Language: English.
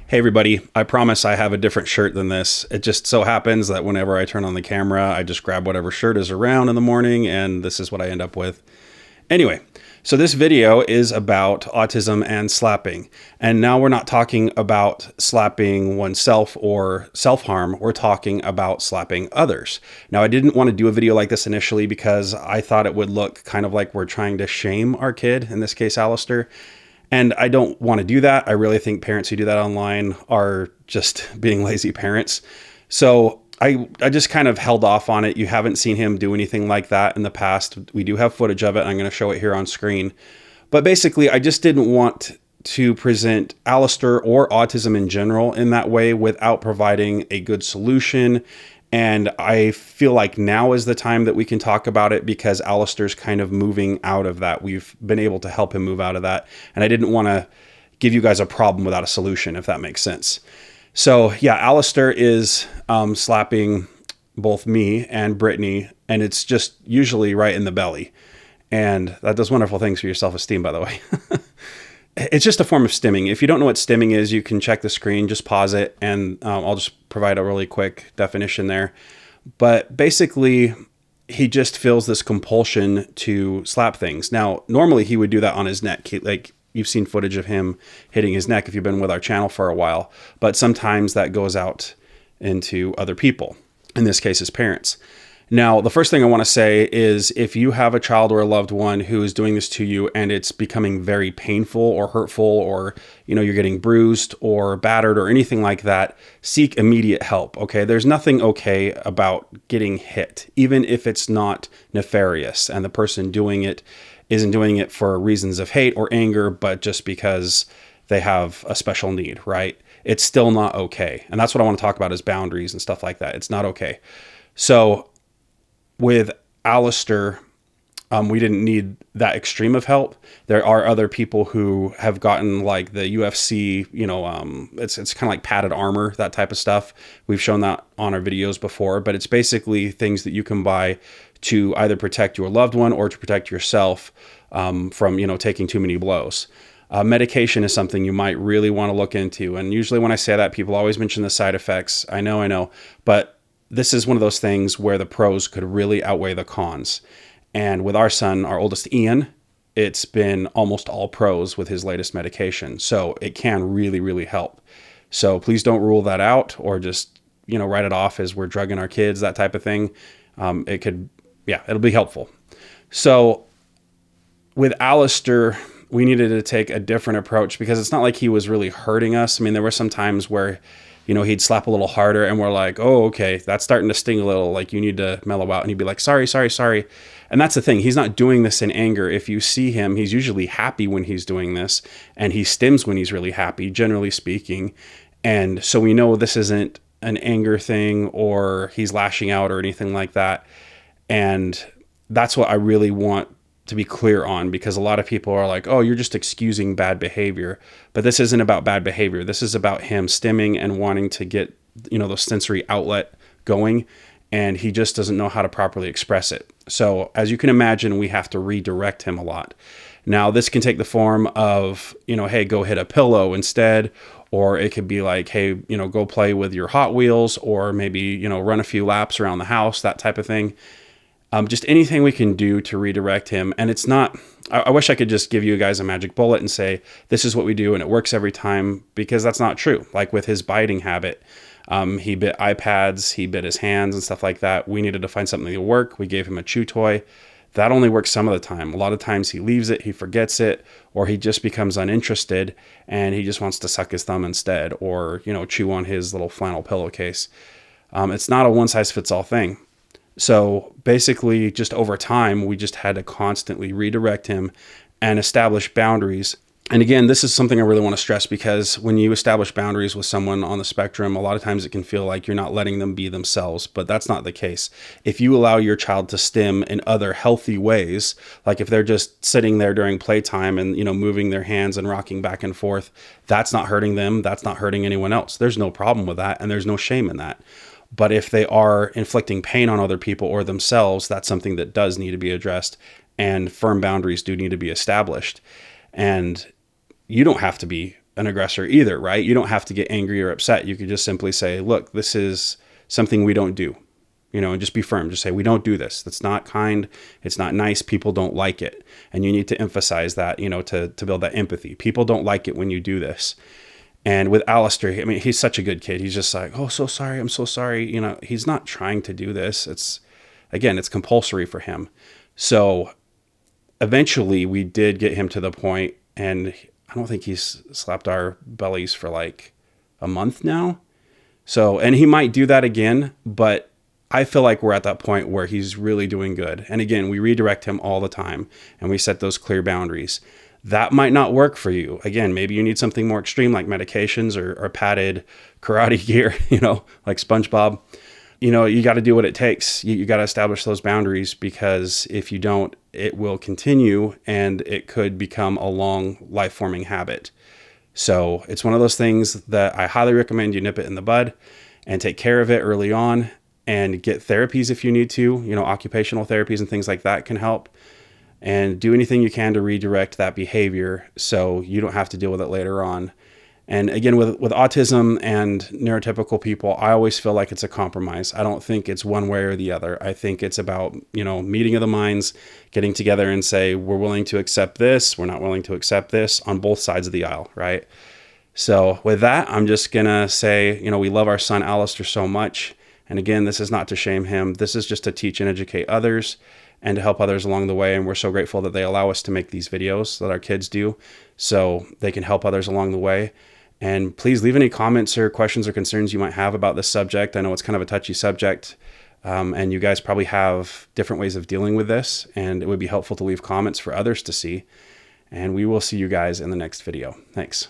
Hey everybody, I promise I have a different shirt than this. It just so happens that whenever I turn on the camera, I just grab whatever shirt is around in the morning, and this is what I end up with. Anyway, so this video is about autism and slapping. And now we're not talking about slapping oneself or self-harm, we're talking about slapping others. Now, I didn't want to do a video like this initially because I thought it would look kind of like we're trying to shame our kid, in this case, Alistair. And I don't want to do that. I really think parents who do that online are just being lazy parents. So I just kind of held off on it. You haven't seen him do anything like that in the past. We do have footage of it. I'm going to show it here on screen. But basically, I just didn't want to present Alistair or autism in general in that way without providing a good solution. And I feel like now is the time that we can talk about it because Alistair's kind of moving out of that. We've been able to help him move out of that. And I didn't want to give you guys a problem without a solution, if that makes sense. So yeah, Alistair is slapping both me and Brittany, and it's just usually right in the belly. And that does wonderful things for your self-esteem, by the way. It's just a form of stimming. If you don't know what stimming is, you can check the screen, just pause it, and I'll just provide a really quick definition there. But basically, he just feels this compulsion to slap things. Now, normally he would do that on his neck. Like, you've seen footage of him hitting his neck if you've been with our channel for a while. But sometimes that goes out into other people, in this case, his parents. Now, the first thing I want to say is if you have a child or a loved one who is doing this to you and it's becoming very painful or hurtful, or, you're getting bruised or battered or anything like that, seek immediate help. Okay. There's nothing okay about getting hit, even if it's not nefarious and the person doing it isn't doing it for reasons of hate or anger, but just because they have a special need, right? It's still not okay. And that's what I want to talk about is boundaries and stuff like that. It's not okay. So, with Alistair, we didn't need that extreme of help. There are other people who have gotten like the UFC, it's kind of like padded armor, that type of stuff. We've shown that on our videos before, but it's basically things that you can buy to either protect your loved one or to protect yourself from, taking too many blows. Medication is something you might really want to look into. And usually when I say that, people always mention the side effects. I know, but this is one of those things where the pros could really outweigh the cons. And with our son, our oldest Ian, it's been almost all pros with his latest medication. So it can really, really help. So please don't rule that out or just, write it off as we're drugging our kids, that type of thing. It'll be helpful. So with Alistair, we needed to take a different approach because it's not like he was really hurting us. I mean, there were some times where he'd slap a little harder and we're like, oh, okay, that's starting to sting a little. Like, you need to mellow out. And he'd be like, sorry. And that's the thing. He's not doing this in anger. If you see him, he's usually happy when he's doing this. And he stims when he's really happy, generally speaking. And so we know this isn't an anger thing or he's lashing out or anything like that. And that's what I really want to be clear on, because a lot of people are like, oh, you're just excusing bad behavior. But this isn't about bad behavior. This is about him stimming and wanting to get, the sensory outlet going. And he just doesn't know how to properly express it. So as you can imagine, we have to redirect him a lot. Now, this can take the form of, hey, go hit a pillow instead. Or it could be like, hey, go play with your Hot Wheels, or maybe, run a few laps around the house, that type of thing. Just anything we can do to redirect him. And it's not, I wish I could just give you guys a magic bullet and say, this is what we do and it works every time, because that's not true. Like with his biting habit, he bit iPads, he bit his hands and stuff like that. We needed to find something to work. We gave him a chew toy. That only works some of the time. A lot of times he leaves it, he forgets it, or he just becomes uninterested and he just wants to suck his thumb instead, or, chew on his little flannel pillowcase. It's not a one-size-fits-all thing. So basically, just over time, we just had to constantly redirect him and establish boundaries. And again, this is something I really want to stress, because when you establish boundaries with someone on the spectrum, a lot of times it can feel like you're not letting them be themselves, but that's not the case. If you allow your child to stim in other healthy ways, like if they're just sitting there during playtime and, moving their hands and rocking back and forth, that's not hurting them. That's not hurting anyone else. There's no problem with that. And there's no shame in that. But if they are inflicting pain on other people or themselves, that's something that does need to be addressed, and firm boundaries do need to be established. And you don't have to be an aggressor either, right? You don't have to get angry or upset. You could just simply say, look, this is something we don't do, and just be firm. Just say, we don't do this. That's not kind. It's not nice. People don't like it. And you need to emphasize that, to build that empathy. People don't like it when you do this. And with Alistair, I mean, he's such a good kid. He's just like, oh, so sorry. I'm so sorry. He's not trying to do this. It's compulsory for him. So eventually we did get him to the point, and I don't think he's slapped our bellies for like a month now. So, and he might do that again, but I feel like we're at that point where he's really doing good. And again, we redirect him all the time, and we set those clear boundaries. That might not work for you. Again, maybe you need something more extreme like medications or padded karate gear, like SpongeBob. You got to do what it takes. You got to establish those boundaries, because if you don't, it will continue and it could become a long life-forming habit. So it's one of those things that I highly recommend you nip it in the bud and take care of it early on, and get therapies if you need to. Occupational therapies and things like that can help. And do anything you can to redirect that behavior so you don't have to deal with it later on. And again, with autism and neurotypical people, I always feel like it's a compromise. I don't think it's one way or the other. I think it's about, meeting of the minds, getting together and say, we're willing to accept this, we're not willing to accept this, on both sides of the aisle, right? So with that, I'm just going to say, we love our son Alistair so much. And again, this is not to shame him. This is just to teach and educate others and to help others along the way. And we're so grateful that they allow us to make these videos that our kids do, so they can help others along the way. And please leave any comments or questions or concerns you might have about this subject. I know it's kind of a touchy subject, and you guys probably have different ways of dealing with this, and it would be helpful to leave comments for others to see. And we will see you guys in the next video. Thanks.